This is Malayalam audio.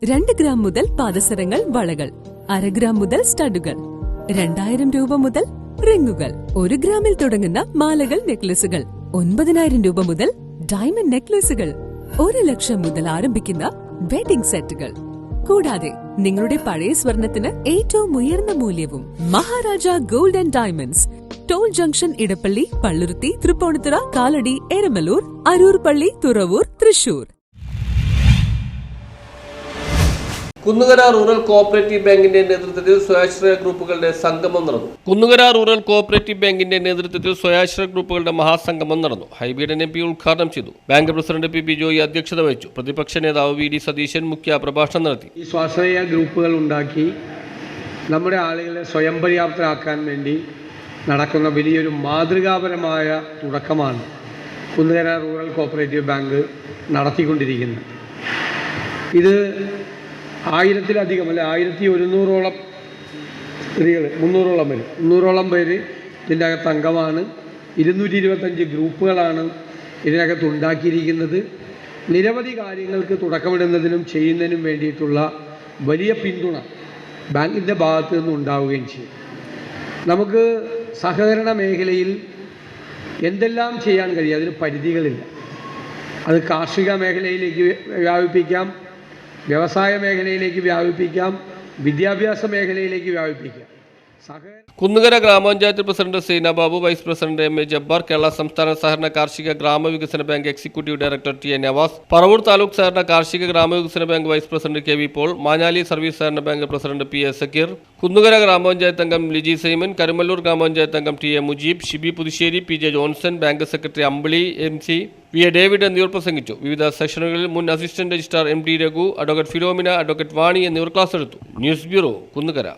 2 ഗ്രാം മുതൽ പാദസരങ്ങൾ, വളകൾ, 1/2 ഗ്രാം മുതൽ സ്റ്റഡുകൾ, 2000 രൂപ മുതൽ റിങ്ങുകൾ, 1 ഗ്രാമിൽ തുടങ്ങുന്ന മാലകൾ, നെക്ലസുകൾ, 9000 രൂപ മുതൽ ഡയമണ്ട് നെക്ലസുകൾ, 1 ലക്ഷം മുതൽ ആരംഭിക്കുന്ന വെഡിംഗ് സെറ്റുകൾ. കൂടാതെ നിങ്ങളുടെ പഴയ സ്വർണത്തിന് ഏറ്റവും ഉയർന്ന മൂല്യവും. Maharaja gold and diamonds, toll junction, Edappally, Palluruthy, Tripunithura, Kalady, Eramalloor, Aroor Palli, Thuravoor, Thrissur. Kunnukara rural cooperative ബാങ്കിന്റെ നേതൃത്വത്തിൽ സ്വയാശ്രയ ഗ്രൂപ്പുകളുടെ സംഗമം നടന്നു. കുന്നുകര റൂറൽ കോഓപ്പറേറ്റീവ് ബാങ്കിന്റെ നേതൃത്വത്തിൽ സ്വയാശ്രയ ഗ്രൂപ്പുകളുടെ മഹാസംഗമം നടന്നു. ഹൈബീഡൻ MP ഉദ്ഘാടനം ചെയ്തു. ബാങ്ക് പ്രസിഡന്റ് PP ജോയി അധ്യക്ഷത വഹിച്ചു. പ്രതിപക്ഷ നേതാവ് VD സതീശൻ മുഖ്യ പ്രഭാഷണം നടത്തി. ഈ സ്വാശ്രയ ഗ്രൂപ്പുകൾ ഉണ്ടാക്കി നമ്മുടെ ആളുകളെ സ്വയം പര്യാപ്തരാക്കാൻ വേണ്ടി നടക്കുന്ന വലിയൊരു മാതൃകാപരമായ തുടക്കമാണ് കുന്നുകര റൂറൽ കോഓപ്പറേറ്റീവ് ബാങ്ക് നടത്തിക്കൊണ്ടിരിക്കുന്നത്. ഇത് 1000-ലധികം അല്ലെ 1100ഓളം സ്ത്രീകൾ, 300ഓളം പേര് ഇതിൻ്റെ അകത്ത് അംഗമാണ്. 225 ഗ്രൂപ്പുകളാണ് ഇതിനകത്ത് ഉണ്ടാക്കിയിരിക്കുന്നത്. നിരവധി കാര്യങ്ങൾക്ക് തുടക്കമിടുന്നതിനും ചെയ്യുന്നതിനും വേണ്ടിയിട്ടുള്ള വലിയ പിന്തുണ ബാങ്കിൻ്റെ ഭാഗത്തു നിന്ന് ഉണ്ടാവുകയും ചെയ്യും. നമുക്ക് സഹകരണ മേഖലയിൽ എന്തെല്ലാം ചെയ്യാൻ കഴിയും, അതിന് പരിധികളില്ല. അത് കാർഷിക മേഖലയിലേക്ക് വ്യാപിപ്പിക്കാം, വ്യവസായ മേഖലയിലേക്ക് വ്യാപിപ്പിക്കാം, വിദ്യാഭ്യാസ മേഖലയിലേക്ക് വ്യാപിപ്പിക്കാം. കുന്നുകര ഗ്രാമപഞ്ചായത്ത് president Seena Babu, vice president MA Jabbar, Kerala സംസ്ഥാന സഹകരണ കാർഷിക ഗ്രാമവികസന bank executive director TA Navas, Paravur taluk സഹകരണ കാർഷിക ഗ്രാമവികസന bank vice president KV Paul, Manjali service സഹകരണ bank president PA Sakeer, Kunnukara ഗ്രാമപഞ്ചായത്ത് അംഗം ലിജി സൈമൻ, കരുമല്ലൂർ ഗ്രാമപഞ്ചായത്ത് അംഗം TA Mujeeb, Shibi Puthussery, PJ Johnson, bank secretary Ambili MC, VA David എന്നിവർ പ്രസംഗിച്ചു. വിവിധ സെഷനുകളിൽ മുൻ assistant registrar MD Raghu, advocate Philomina, advocate വാണി എന്നിവർ ക്ലാസ് എടുത്തു. News bureau, Kunnukara.